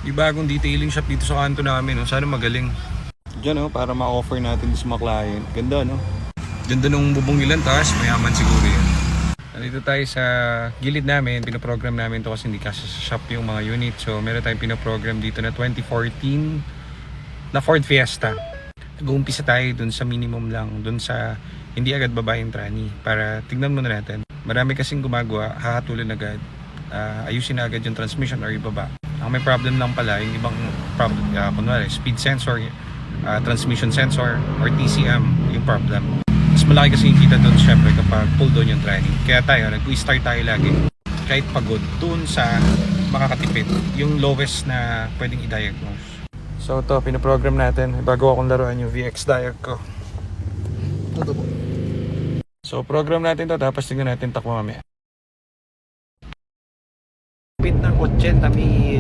Yung bagong detailing shop dito sa kanto namin, no? Sana magaling. Diyan, no? Para ma-offer natin sa mga client. Ganda, no? Ganda nung bubong nilang taas, mayaman siguro yan. Nandito tayo sa gilid namin, pinoprogram namin to kasi hindi kasi sa shop yung mga unit. So meron tayong pinoprogram dito na 2014 na Ford Fiesta. Nag-uumpisa tayo dun sa minimum lang, dun sa hindi agad babayang trani. Para tignan muna natin. Marami kasing gumagawa, hahatulan agad. Ayusin na agad yung transmission or ibaba. Ang may problem lang pala, yung ibang problem, kunwari, speed sensor, transmission sensor, or TCM, yung problem. Mas malaki kasi yung kita doon syempre kapag pull down yung training. Kaya tayo, nag-start tayo lagi. Kahit pagod, doon sa makakatipid, yung lowest na pwedeng i-diagnose. So ito, pinaprogram natin. Bago akong laruan yung VX diag ko. Ito po. So program natin to, tapos tingnan natin takbo mamaya. Pit ng 80,000